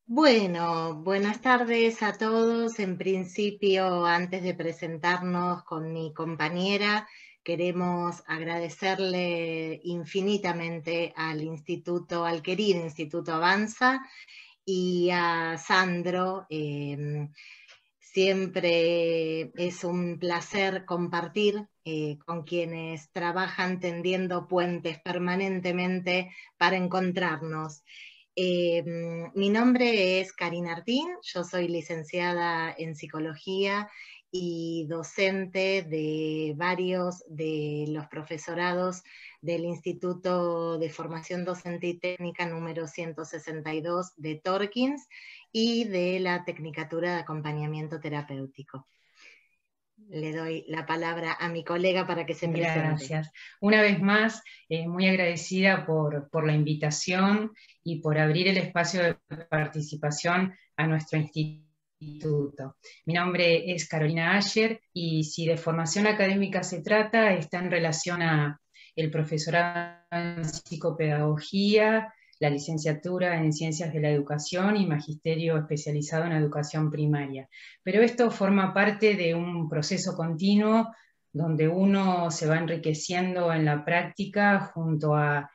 Bueno, buenas tardes a todos. En principio, antes de presentarnos con mi compañera, queremos agradecerle infinitamente al querido Instituto Avanza y a Sandro. Siempre es un placer compartir con quienes trabajan tendiendo puentes permanentemente para encontrarnos. Eh, Mi nombre es Karina Artín, yo soy licenciada en psicología y docente de varios de los profesorados del Instituto de Formación Docente y Técnica número 162 de Torkins y de la Tecnicatura de Acompañamiento Terapéutico. Le doy la palabra a mi colega para que se presente. Gracias. Una vez más, muy agradecida por la invitación y por abrir el espacio de participación a nuestro instituto. Mi nombre es Carolina Ayer y si de formación académica se trata, está en relación a el profesorado en psicopedagogía, la licenciatura en Ciencias de la Educación y magisterio especializado en educación primaria. Pero esto forma parte de un proceso continuo donde uno se va enriqueciendo en la práctica junto a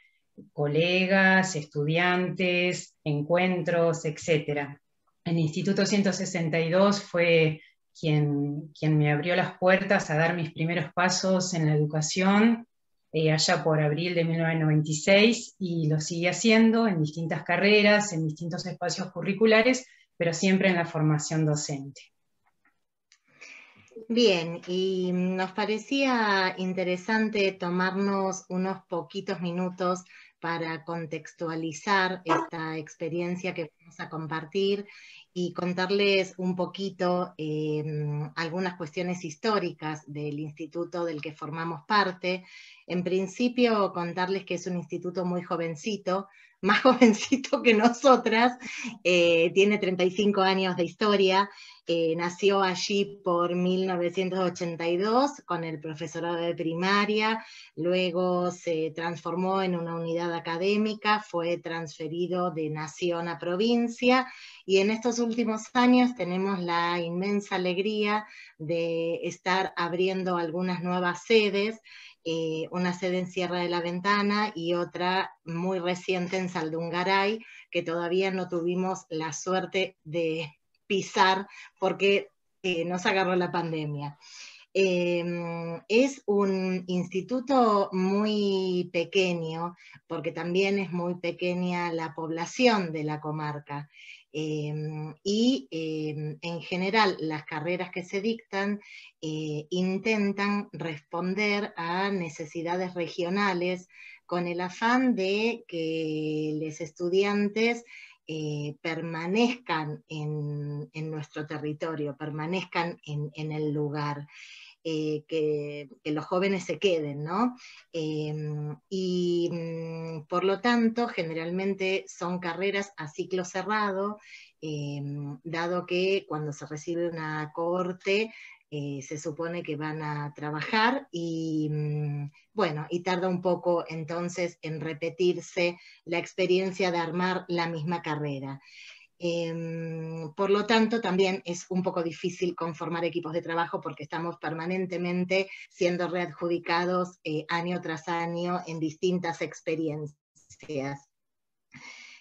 colegas, estudiantes, encuentros, etcétera. El Instituto 162 fue quien me abrió las puertas a dar mis primeros pasos en la educación allá por abril de 1996 y lo sigue haciendo en distintas carreras, en distintos espacios curriculares, pero siempre en la formación docente. Bien, y nos parecía interesante tomarnos unos poquitos minutos para contextualizar esta experiencia que vamos a compartir y contarles un poquito algunas cuestiones históricas del instituto del que formamos parte. En principio, contarles que es un instituto muy jovencito, más jovencito que nosotras, tiene 35 años de historia. Nació allí por 1982 con el profesorado de primaria, luego se transformó en una unidad académica, fue transferido de nación a provincia y en estos últimos años tenemos la inmensa alegría de estar abriendo algunas nuevas sedes, una sede en Sierra de la Ventana y otra muy reciente en Saldungaray, que todavía no tuvimos la suerte de pisar porque nos agarró la pandemia. Es un instituto muy pequeño, porque también es muy pequeña la población de la comarca. En general las carreras que se dictan intentan responder a necesidades regionales con el afán de que los estudiantes permanezcan en nuestro territorio, permanezcan en el lugar. Que los jóvenes se queden, ¿no? Por lo tanto, generalmente son carreras a ciclo cerrado, dado que cuando se recibe una cohorte, se supone que van a trabajar y bueno, y tarda un poco entonces en repetirse la experiencia de armar la misma carrera. Por lo tanto, también es un poco difícil conformar equipos de trabajo porque estamos permanentemente siendo readjudicados año tras año en distintas experiencias.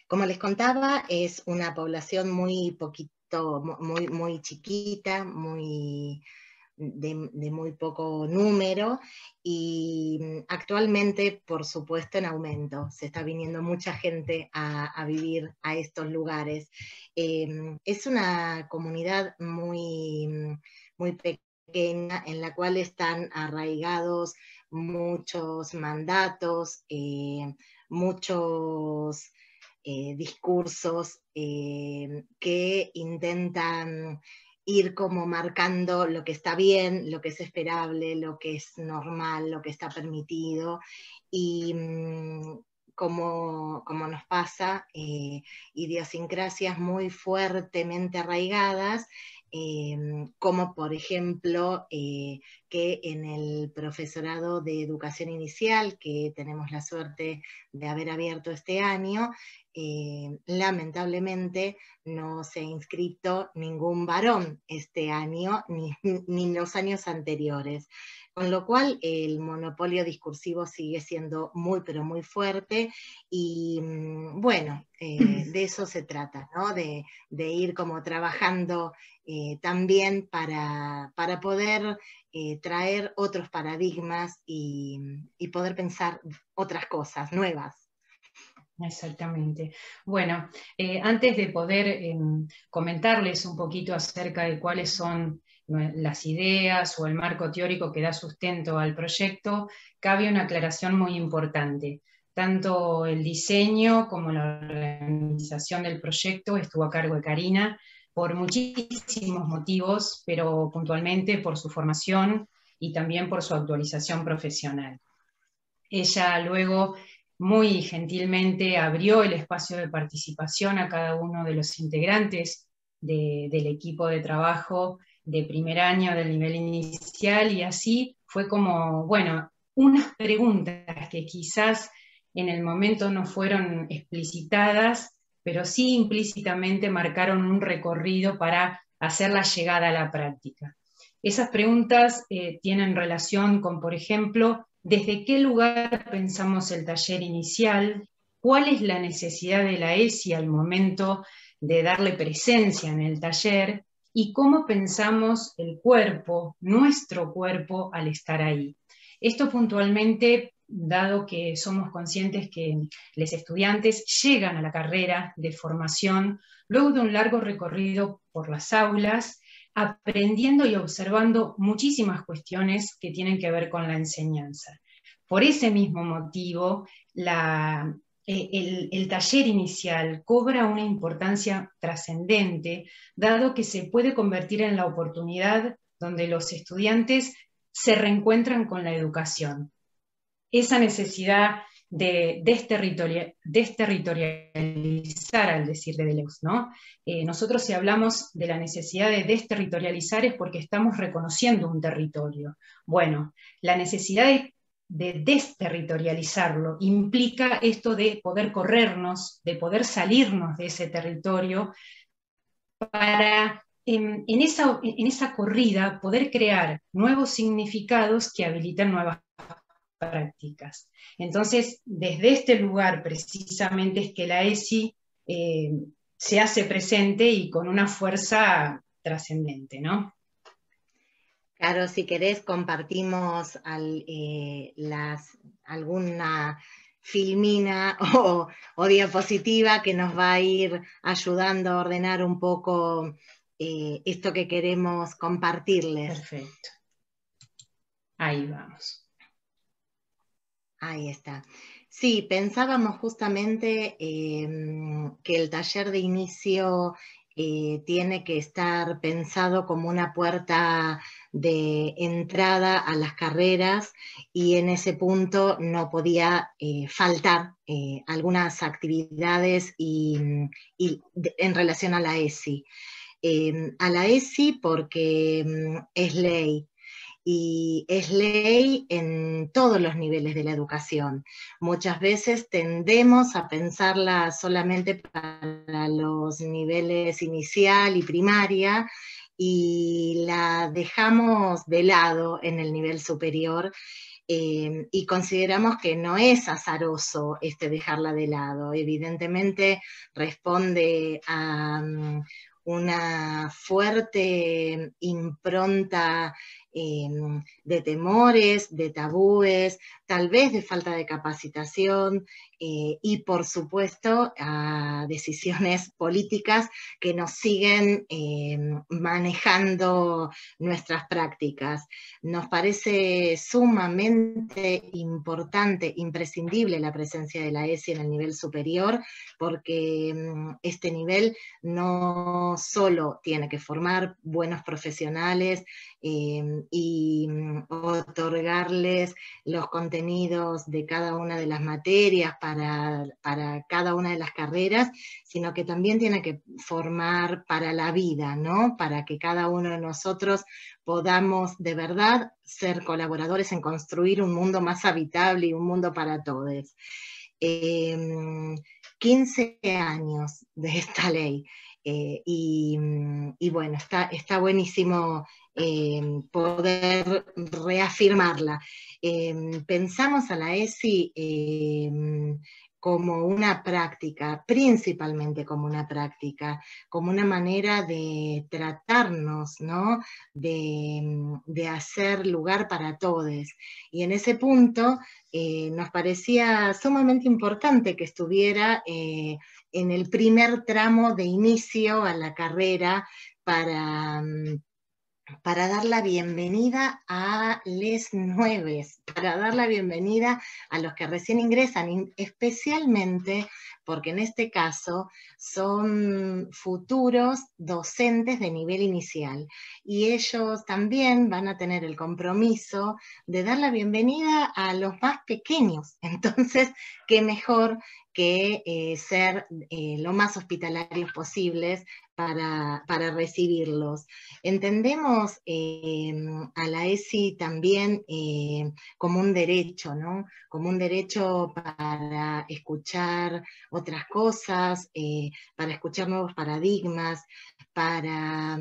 Como les contaba, es una población muy poquito, muy chiquita, de muy poco número y actualmente, por supuesto, en aumento. Se está viniendo mucha gente a vivir a estos lugares. Es una comunidad muy pequeña en la cual están arraigados muchos mandatos, muchos discursos que intentan ir como marcando lo que está bien, lo que es esperable, lo que es normal, lo que está permitido. Y como nos pasa, idiosincrasias muy fuertemente arraigadas, como por ejemplo que en el profesorado de educación inicial, que tenemos la suerte de haber abierto este año, lamentablemente no se ha inscrito ningún varón este año, ni los años anteriores. Con lo cual el monopolio discursivo sigue siendo muy, pero muy fuerte, y bueno, de eso se trata, ¿no? De ir como trabajando también para poder traer otros paradigmas y poder pensar otras cosas nuevas. Exactamente. Bueno, antes de poder comentarles un poquito acerca de cuáles son las ideas o el marco teórico que da sustento al proyecto, cabe una aclaración muy importante. Tanto el diseño como la organización del proyecto estuvo a cargo de Karina por muchísimos motivos, pero puntualmente por su formación y también por su actualización profesional. Ella luego muy gentilmente abrió el espacio de participación a cada uno de los integrantes del equipo de trabajo de primer año del nivel inicial, y así fue como, bueno, unas preguntas que quizás en el momento no fueron explicitadas, pero sí implícitamente marcaron un recorrido para hacer la llegada a la práctica. Esas preguntas tienen relación con, por ejemplo, ¿desde qué lugar pensamos el taller inicial? ¿Cuál es la necesidad de la ESI al momento de darle presencia en el taller? ¿Y cómo pensamos el cuerpo, nuestro cuerpo, al estar ahí? Esto puntualmente, dado que somos conscientes que los estudiantes llegan a la carrera de formación luego de un largo recorrido por las aulas, aprendiendo y observando muchísimas cuestiones que tienen que ver con la enseñanza. Por ese mismo motivo, el taller inicial cobra una importancia trascendente, dado que se puede convertir en la oportunidad donde los estudiantes se reencuentran con la educación. Esa necesidad de desterritorializar, al decir de Deleuze, ¿no? Nosotros, si hablamos de la necesidad de desterritorializar, es porque estamos reconociendo un territorio. Bueno, la necesidad de desterritorializarlo implica esto de poder corrernos, de poder salirnos de ese territorio para en esa corrida poder crear nuevos significados que habiliten nuevas prácticas. Entonces, desde este lugar precisamente es que la ESI se hace presente y con una fuerza trascendente, ¿no? Claro, si querés compartimos alguna filmina o diapositiva que nos va a ir ayudando a ordenar un poco esto que queremos compartirles. Perfecto. Ahí vamos. Ahí está. Sí, pensábamos justamente que el taller de inicio tiene que estar pensado como una puerta de entrada a las carreras, y en ese punto no podía faltar algunas actividades en relación a la ESI. A la ESI porque es ley. Y es ley en todos los niveles de la educación. Muchas veces tendemos a pensarla solamente para los niveles inicial y primaria, y la dejamos de lado en el nivel superior, y consideramos que no es azaroso dejarla de lado. Evidentemente responde a una fuerte impronta de temores, de tabúes, tal vez de falta de capacitación, y por supuesto a decisiones políticas que nos siguen manejando nuestras prácticas. Nos parece sumamente importante, imprescindible, la presencia de la ESI en el nivel superior, porque este nivel no solo tiene que formar buenos profesionales y otorgarles los contenidos de cada una de las materias para cada una de las carreras, sino que también tiene que formar para la vida, ¿no? Para que cada uno de nosotros podamos de verdad ser colaboradores en construir un mundo más habitable y un mundo para todos. 15 años de esta ley. Y bueno, está buenísimo poder reafirmarla. Pensamos a la ESI como una práctica, principalmente como una práctica, como una manera de tratarnos, ¿no? De hacer lugar para todos. Y en ese punto nos parecía sumamente importante que estuviera en el primer tramo de inicio a la carrera para dar la bienvenida a les nueves, para dar la bienvenida a los que recién ingresan, especialmente porque en este caso son futuros docentes de nivel inicial y ellos también van a tener el compromiso de dar la bienvenida a los más pequeños. Entonces, qué mejor que ser lo más hospitalarios posibles para recibirlos. Entendemos a la ESI también como un derecho, ¿no? Como un derecho para escuchar otras cosas, para escuchar nuevos paradigmas, para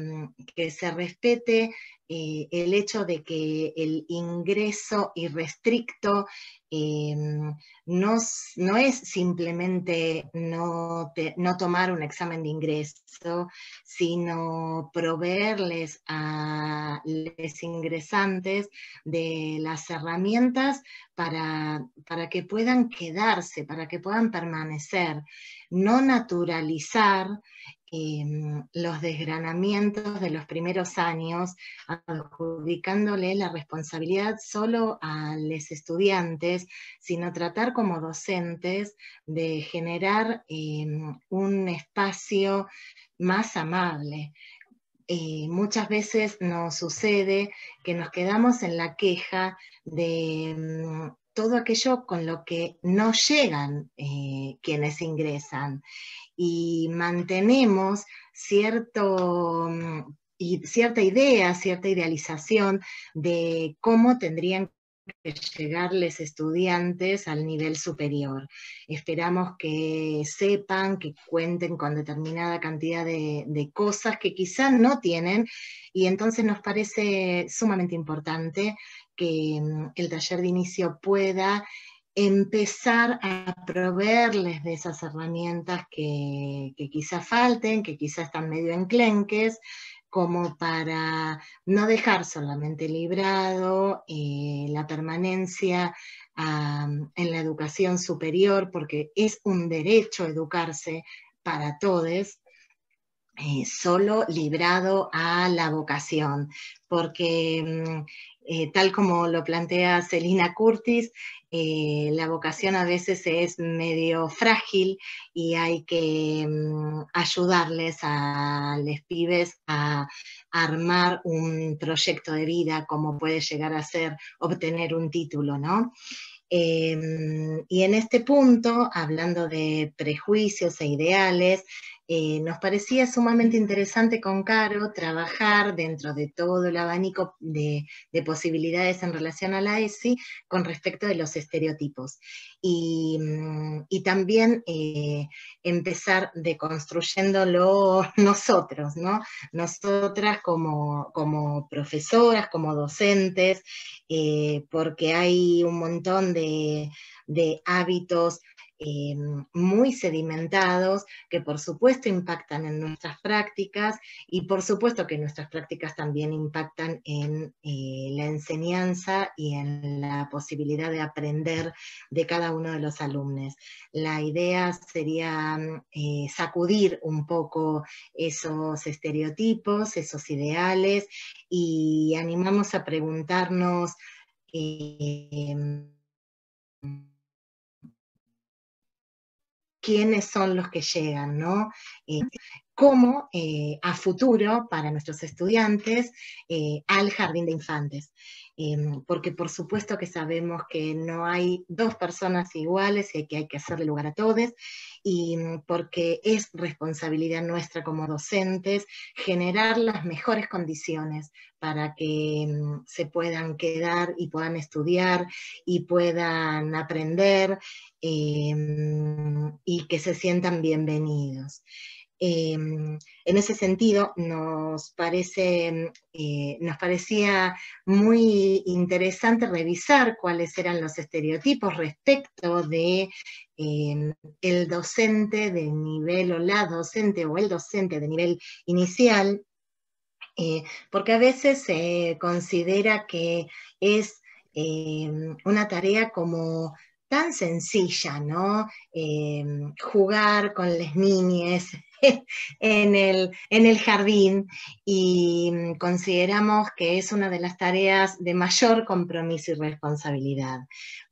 que se respete el hecho de que el ingreso irrestricto no es simplemente no tomar un examen de ingreso, sino proveerles a los ingresantes de las herramientas para que puedan quedarse, para que puedan permanecer, no naturalizar los desgranamientos de los primeros años, adjudicándole la responsabilidad solo a los estudiantes, sino tratar como docentes de generar un espacio más amable. Muchas veces nos sucede que nos quedamos en la queja de todo aquello con lo que no llegan quienes ingresan y mantenemos cierta idea, cierta idealización de cómo tendrían que llegarles estudiantes al nivel superior. Esperamos que sepan, que cuenten con determinada cantidad de cosas que quizás no tienen, y entonces nos parece sumamente importante que el taller de inicio pueda empezar a proveerles de esas herramientas que quizás falten, que quizás están medio enclenques, como para no dejar solamente librado la permanencia en la educación superior, porque es un derecho educarse para todos, solo librado a la vocación, porque tal como lo plantea Celina Curtis, la vocación a veces es medio frágil y hay que ayudarles a los pibes a armar un proyecto de vida, como puede llegar a ser obtener un título, ¿no? Y en este punto, hablando de prejuicios e ideales, nos parecía sumamente interesante con Caro trabajar dentro de todo el abanico de posibilidades en relación a la ESI con respecto de los estereotipos. Y también empezar deconstruyéndolo nosotros, ¿no? Nosotras como profesoras, como docentes, porque hay un montón de hábitos muy sedimentados que por supuesto impactan en nuestras prácticas y por supuesto que nuestras prácticas también impactan en la enseñanza y en la posibilidad de aprender de cada uno de los alumnos. La idea sería sacudir un poco esos estereotipos, esos ideales, y animamos a preguntarnos quiénes son los que llegan, ¿no? Cómo a futuro para nuestros estudiantes al jardín de infantes. porque por supuesto que sabemos que no hay dos personas iguales y que hay que hacerle lugar a todos, y porque es responsabilidad nuestra como docentes generar las mejores condiciones para que se puedan quedar y puedan estudiar y puedan aprender, y que se sientan bienvenidos. En ese sentido, nos parecía muy interesante revisar cuáles eran los estereotipos respecto de el docente de nivel, o la docente o el docente de nivel inicial, porque a veces se considera que es una tarea como tan sencilla, ¿no? Jugar con las niñas en el jardín, y consideramos que es una de las tareas de mayor compromiso y responsabilidad,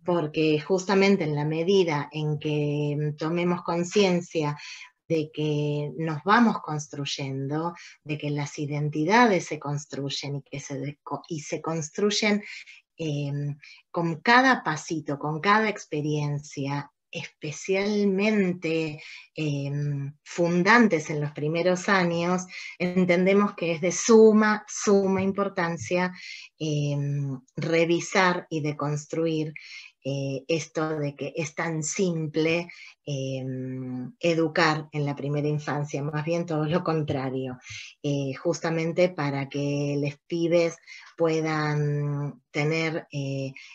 porque justamente en la medida en que tomemos conciencia de que nos vamos construyendo, de que las identidades se construyen y se construyen con cada pasito, con cada experiencia, especialmente fundantes en los primeros años, entendemos que es de suma importancia revisar y deconstruir esto de que es tan simple educar en la primera infancia, más bien todo lo contrario, justamente para que los pibes puedan tener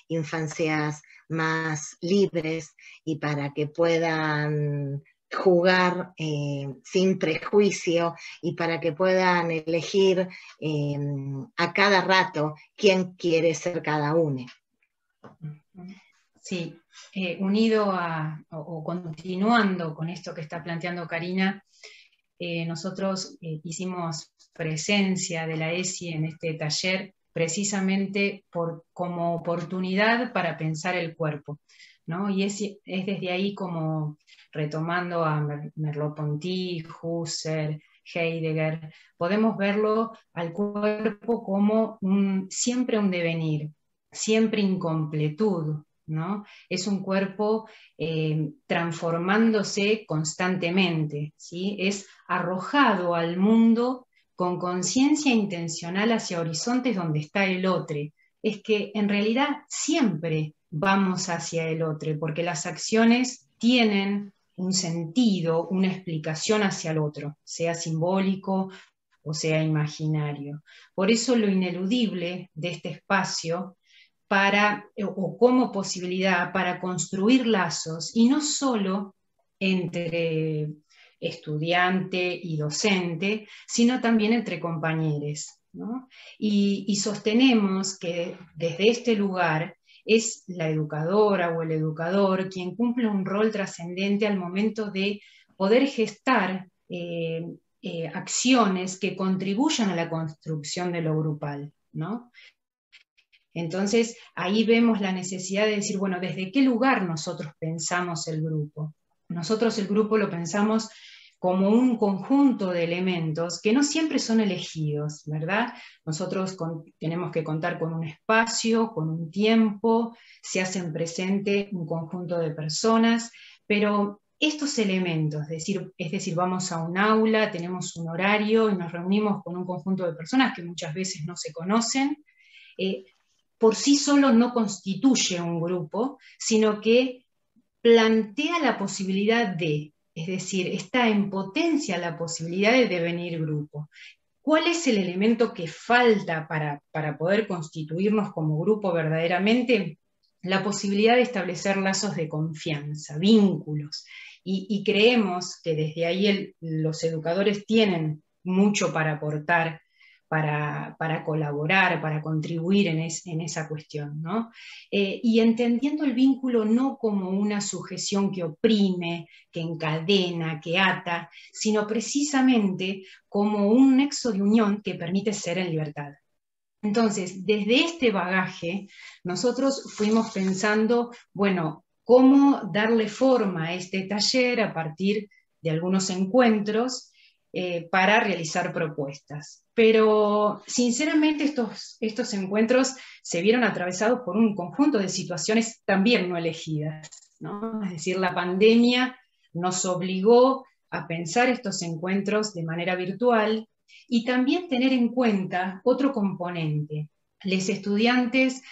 infancias más libres y para que puedan jugar sin prejuicio y para que puedan elegir a cada rato quién quiere ser cada uno. Sí, unido o continuando con esto que está planteando Karina, nosotros hicimos presencia de la ESI en este taller precisamente como oportunidad para pensar el cuerpo, ¿no? Y es desde ahí como retomando a Merleau-Ponty, Husserl, Heidegger, podemos verlo al cuerpo como siempre un devenir, siempre incompletud, ¿no? Es un cuerpo transformándose constantemente, ¿sí? Es arrojado al mundo con conciencia intencional hacia horizontes donde está el otro. Es que en realidad siempre vamos hacia el otro, porque las acciones tienen un sentido, una explicación hacia el otro, sea simbólico o sea imaginario. Por eso lo ineludible de este espacio o como posibilidad para construir lazos, y no solo entre estudiante y docente, sino también entre compañeros, ¿no? Y sostenemos que desde este lugar es la educadora o el educador quien cumple un rol trascendente al momento de poder gestar acciones que contribuyan a la construcción de lo grupal, ¿no? Entonces, ahí vemos la necesidad de decir, bueno, ¿desde qué lugar nosotros pensamos el grupo? Nosotros el grupo lo pensamos como un conjunto de elementos que no siempre son elegidos, ¿verdad? Nosotros tenemos que contar con un espacio, con un tiempo, se hacen presente un conjunto de personas, pero estos elementos, es decir, vamos a un aula, tenemos un horario y nos reunimos con un conjunto de personas que muchas veces no se conocen, por sí solo no constituye un grupo, sino que plantea la posibilidad es decir, está en potencia la posibilidad de devenir grupo. ¿Cuál es el elemento que falta para poder constituirnos como grupo verdaderamente? La posibilidad de establecer lazos de confianza, vínculos. Y creemos que desde ahí los educadores tienen mucho para aportar, para colaborar, para contribuir en esa cuestión, ¿no? Y entendiendo el vínculo no como una sujeción que oprime, que encadena, que ata, sino precisamente como un nexo de unión que permite ser en libertad. Entonces, desde este bagaje, nosotros fuimos pensando, bueno, cómo darle forma a este taller a partir de algunos encuentros para realizar propuestas. Pero sinceramente estos encuentros se vieron atravesados por un conjunto de situaciones también no elegidas, ¿no? Es decir, la pandemia nos obligó a pensar estos encuentros de manera virtual y también tener en cuenta otro componente. Los estudiantes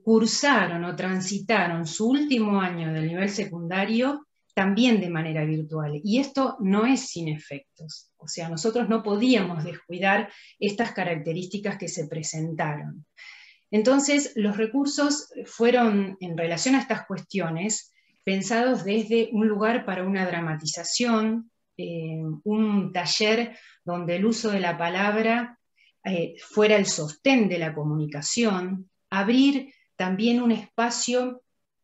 cursaron o transitaron su último año del nivel secundario también de manera virtual. Y esto no es sin efectos. O sea, nosotros no podíamos descuidar estas características que se presentaron. Entonces, los recursos fueron, en relación a estas cuestiones, pensados desde un lugar para una dramatización, un taller donde el uso de la palabra fuera el sostén de la comunicación, abrir también un espacio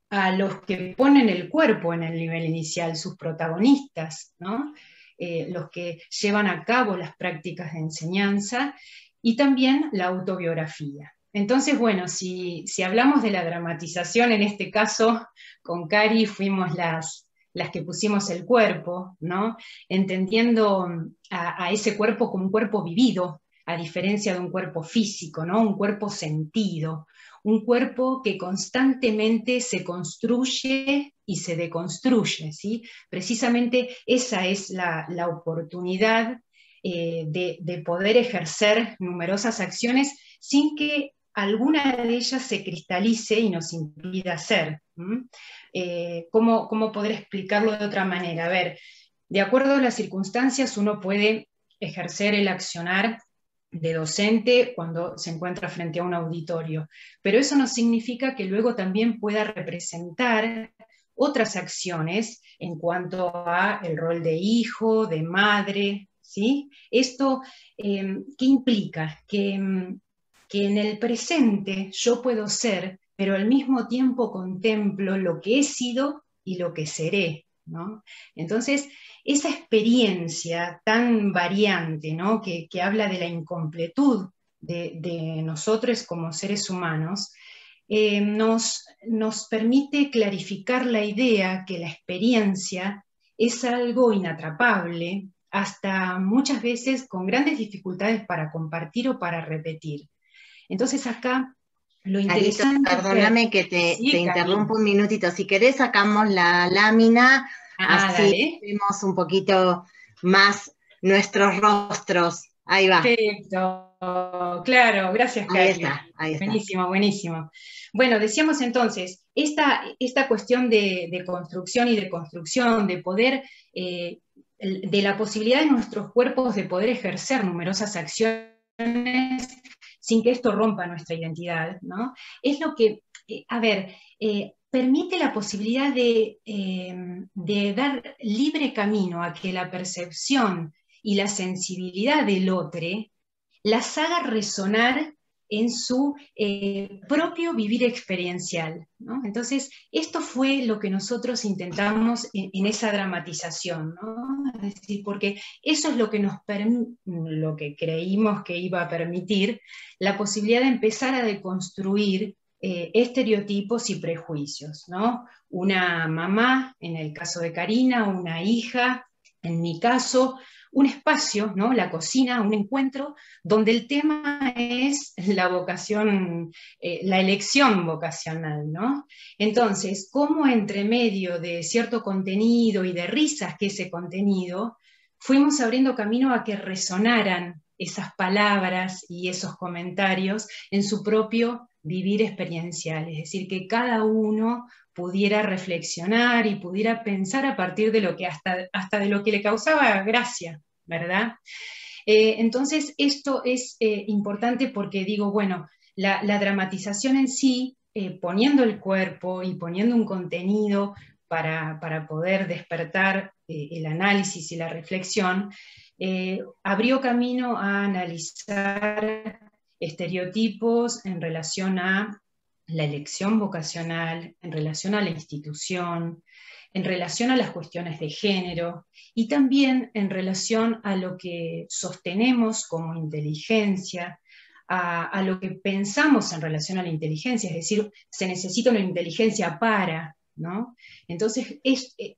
a los que ponen el cuerpo en el nivel inicial, sus protagonistas, ¿no? Los que llevan a cabo las prácticas de enseñanza, y también la autobiografía. Entonces, bueno, si hablamos de la dramatización, en este caso, con Cari fuimos las que pusimos el cuerpo, ¿no? Entendiendo a ese cuerpo como un cuerpo vivido, a diferencia de un cuerpo físico, ¿no? Un cuerpo sentido, un cuerpo que constantemente se construye y se deconstruye, ¿sí? Precisamente esa es la oportunidad de poder ejercer numerosas acciones sin que alguna de ellas se cristalice y nos impida hacer. ¿Cómo poder explicarlo de otra manera? A ver, de acuerdo a las circunstancias uno puede ejercer el accionar de docente cuando se encuentra frente a un auditorio, pero eso no significa que luego también pueda representar otras acciones en cuanto a el rol de hijo, de madre, ¿sí? Esto, ¿qué implica? Que en el presente yo puedo ser, pero al mismo tiempo contemplo lo que he sido y lo que seré, ¿no? Entonces, esa experiencia tan variante, ¿no? que habla de la incompletud de nosotros como seres humanos, nos permite clarificar la idea que la experiencia es algo inatrapable, hasta muchas veces con grandes dificultades para compartir o para repetir. Entonces acá lo interesante Carito, perdóname que te interrumpo un minutito. Si querés sacamos la lámina, así dale. vemos un poquito más nuestros rostros. Ahí va. Perfecto, claro, gracias, Cari. Ahí está. Buenísimo, buenísimo. Bueno, decíamos entonces, esta cuestión de construcción y de construcción, de poder, de la posibilidad de nuestros cuerpos de poder ejercer numerosas acciones sin que esto rompa nuestra identidad, ¿no? Es lo que, permite la posibilidad de dar libre camino a que la percepción y la sensibilidad del otro las haga resonar en su propio vivir experiencial, ¿no? Entonces, esto fue lo que nosotros intentamos en esa dramatización, ¿no? Es decir, porque eso es lo que creímos que iba a permitir la posibilidad de empezar a deconstruir estereotipos y prejuicios, ¿no? Una mamá, en el caso de Karina, una hija, en mi caso, un espacio, ¿no? La cocina, un encuentro, donde el tema es la vocación, la elección vocacional, ¿no? Entonces, cómo entre medio de cierto contenido y de risas que ese contenido, fuimos abriendo camino a que resonaran esas palabras y esos comentarios en su propio vivir experiencial, es decir, que cada uno pudiera reflexionar y pudiera pensar a partir de lo que hasta de lo que le causaba gracia, ¿verdad? Entonces, esto es importante porque digo, bueno, la dramatización en sí, poniendo el cuerpo y poniendo un contenido para poder despertar el análisis y la reflexión, abrió camino a analizar estereotipos en relación a la elección vocacional, en relación a la institución, en relación a las cuestiones de género y también en relación a lo que sostenemos como inteligencia, a lo que pensamos en relación a la inteligencia, es decir, se necesita una inteligencia para, ¿no? Entonces,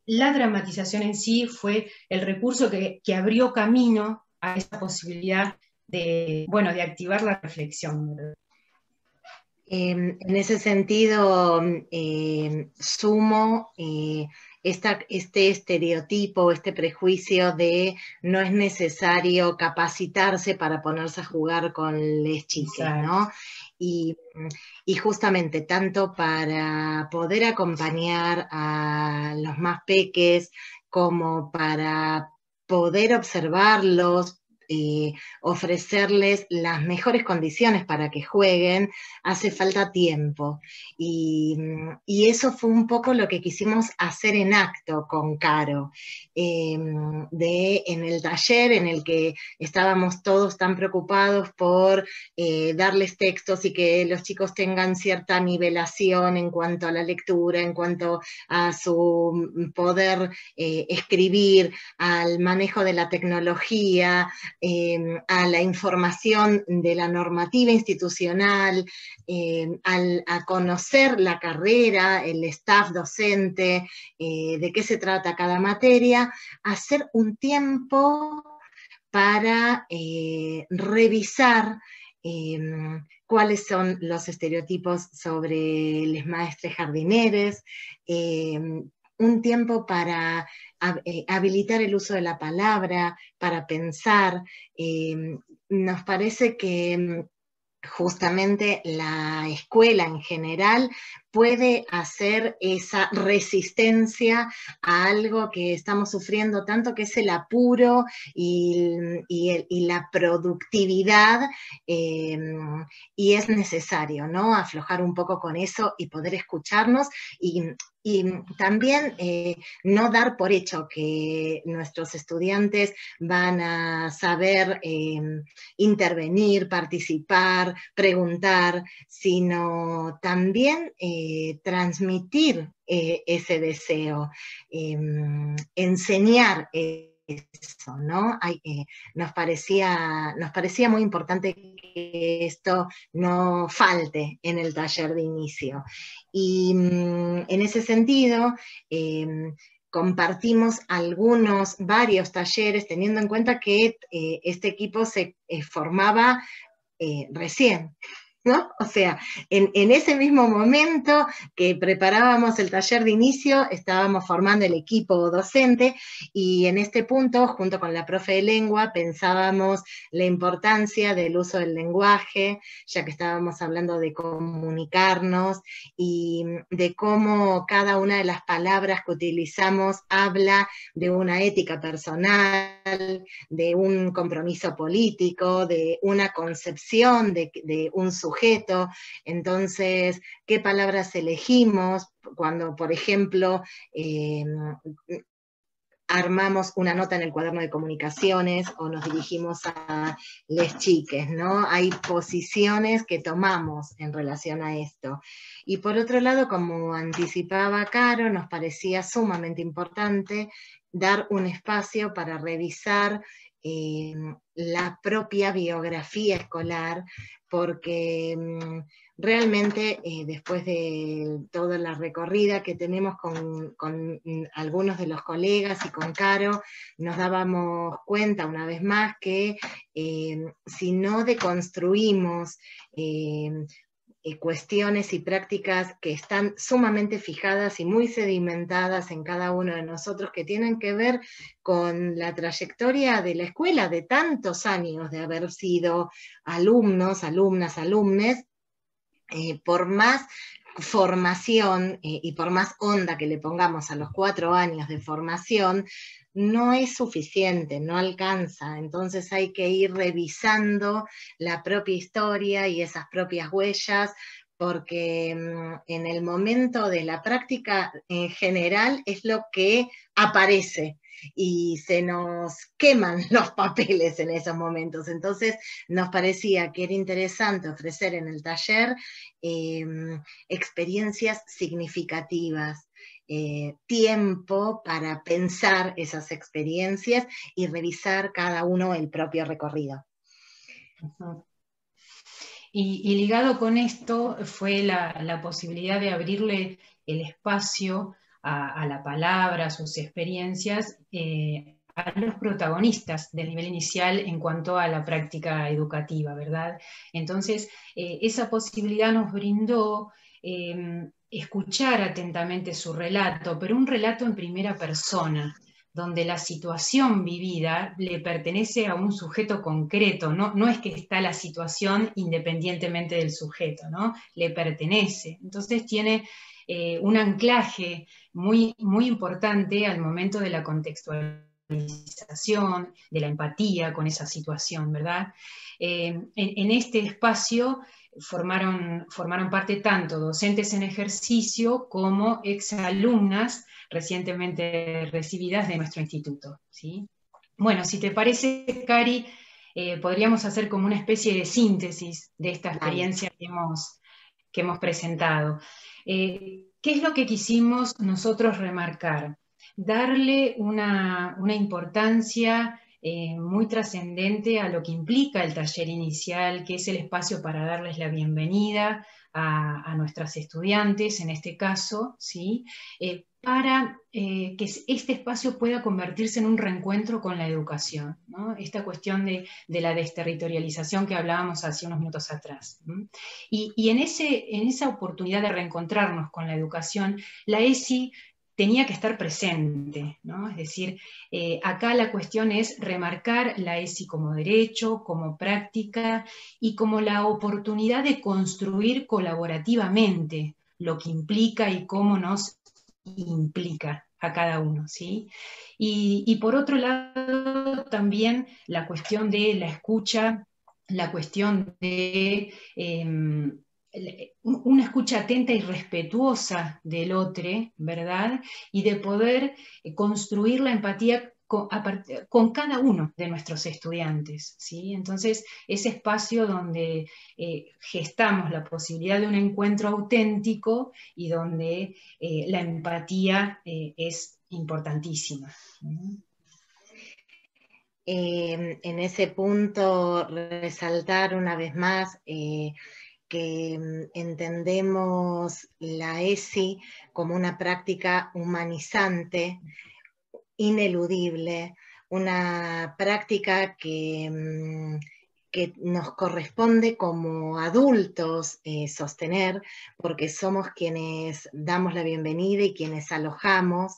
la dramatización en sí fue el recurso que abrió camino a esa posibilidad de, bueno, de activar la reflexión, ¿verdad? En ese sentido, sumo este estereotipo, este prejuicio de no es necesario capacitarse para ponerse a jugar con les chiques, ¿no? Y, y justamente tanto para poder acompañar a los más peques como para poder observarlos, ofrecerles las mejores condiciones para que jueguen, hace falta tiempo. Y eso fue un poco lo que quisimos hacer en acto con Caro, en el taller en el que estábamos todos tan preocupados por darles textos y que los chicos tengan cierta nivelación en cuanto a la lectura, en cuanto a su poder escribir, al manejo de la tecnología, a la información de la normativa institucional, a conocer la carrera, el staff docente, de qué se trata cada materia, hacer un tiempo para revisar cuáles son los estereotipos sobre les maestres jardineres, un tiempo para habilitar el uso de la palabra, para pensar. Nos parece que justamente la escuela en general puede hacer esa resistencia a algo que estamos sufriendo tanto, que es el apuro y la productividad, y es necesario, ¿no? Aflojar un poco con eso y poder escucharnos y también no dar por hecho que nuestros estudiantes van a saber intervenir, participar, preguntar, sino también transmitir ese deseo, enseñar eso, ¿no? Nos parecía muy importante que esto no falte en el taller de inicio. Y en ese sentido, compartimos varios talleres, teniendo en cuenta que este equipo se formaba recién, ¿no? O sea, en ese mismo momento que preparábamos el taller de inicio, estábamos formando el equipo docente y en este punto, junto con la profe de lengua, pensábamos la importancia del uso del lenguaje, ya que estábamos hablando de comunicarnos y de cómo cada una de las palabras que utilizamos habla de una ética personal, de un compromiso político, de una concepción de un sujeto. Entonces, ¿qué palabras elegimos cuando, por ejemplo, armamos una nota en el cuaderno de comunicaciones o nos dirigimos a les chiques, ¿no? Hay posiciones que tomamos en relación a esto. Y por otro lado, como anticipaba Caro, nos parecía sumamente importante dar un espacio para revisar la propia biografía escolar, porque realmente después de toda la recorrida que tenemos con algunos de los colegas y con Caro, nos dábamos cuenta una vez más que si no deconstruimos cuestiones y prácticas que están sumamente fijadas y muy sedimentadas en cada uno de nosotros, que tienen que ver con la trayectoria de la escuela de tantos años de haber sido alumnos, alumnas, alumnes, por más formación y por más onda que le pongamos a los 4 años de formación, no es suficiente, no alcanza. Entonces hay que ir revisando la propia historia y esas propias huellas, porque en el momento de la práctica en general es lo que aparece y se nos queman los papeles en esos momentos. Entonces nos parecía que era interesante ofrecer en el taller experiencias significativas, tiempo para pensar esas experiencias y revisar cada uno el propio recorrido. Y ligado con esto fue la posibilidad de abrirle el espacio a la palabra, a sus experiencias, a los protagonistas del nivel inicial en cuanto a la práctica educativa, ¿verdad? Entonces, esa posibilidad nos brindó escuchar atentamente su relato, pero un relato en primera persona, donde la situación vivida le pertenece a un sujeto concreto, no es que está la situación independientemente del sujeto, ¿no? Le pertenece. Entonces tiene un anclaje muy, muy importante al momento de la contextualización, de la empatía con esa situación, ¿verdad? En este espacio formaron parte tanto docentes en ejercicio como exalumnas recientemente recibidas de nuestro instituto, ¿sí? Bueno, si te parece, Cari, podríamos hacer como una especie de síntesis de esta experiencia que hemos presentado. ¿Qué es lo que quisimos nosotros remarcar? Darle una importancia muy trascendente a lo que implica el taller inicial, que es el espacio para darles la bienvenida a nuestras estudiantes, en este caso, ¿sí? Para que este espacio pueda convertirse en un reencuentro con la educación, ¿no? Esta cuestión de la desterritorialización que hablábamos hace unos minutos atrás. Y en esa oportunidad de reencontrarnos con la educación, la ESI tenía que estar presente, ¿no? Es decir, acá la cuestión es remarcar la ESI como derecho, como práctica y como la oportunidad de construir colaborativamente lo que implica y cómo nos implica a cada uno, ¿sí? Y por otro lado, también la cuestión de la escucha, la cuestión de una escucha atenta y respetuosa del otro, ¿verdad? Y de poder construir la empatía con cada uno de nuestros estudiantes, ¿sí? Entonces, ese espacio donde gestamos la posibilidad de un encuentro auténtico y donde la empatía es importantísima. En ese punto, resaltar una vez más que entendemos la ESI como una práctica humanizante, ineludible, una práctica que nos corresponde como adultos sostener, porque somos quienes damos la bienvenida y quienes alojamos,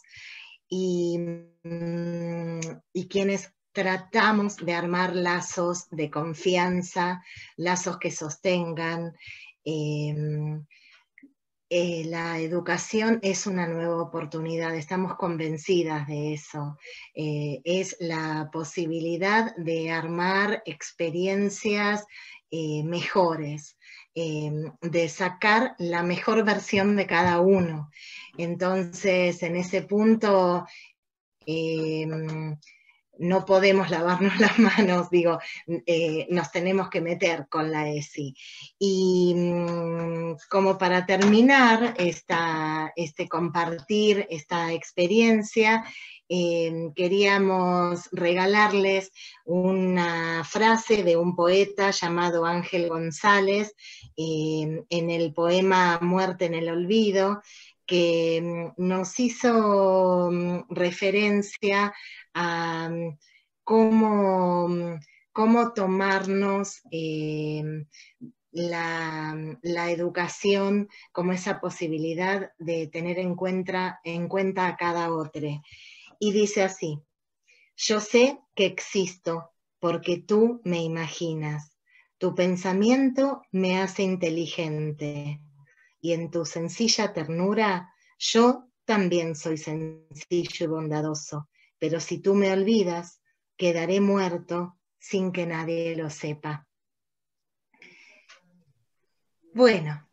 y quienes tratamos de armar lazos de confianza, lazos que sostengan. La educación es una nueva oportunidad, estamos convencidas de eso. Es la posibilidad de armar experiencias mejores, de sacar la mejor versión de cada uno. Entonces, en ese punto, no podemos lavarnos las manos, digo, nos tenemos que meter con la ESI. Y como para terminar compartir esta experiencia, queríamos regalarles una frase de un poeta llamado Ángel González, en el poema Muerte en el Olvido, que nos hizo referencia a cómo tomarnos la educación como esa posibilidad de tener en cuenta a cada otro. Y dice así: yo sé que existo porque tú me imaginas, tu pensamiento me hace inteligente, y en tu sencilla ternura yo también soy sencillo y bondadoso, pero si tú me olvidas, quedaré muerto sin que nadie lo sepa. Bueno,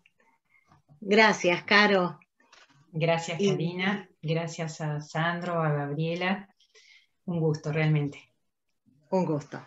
gracias, Caro. Gracias, Karina. Gracias a Sandro, a Gabriela. Un gusto, realmente. Un gusto.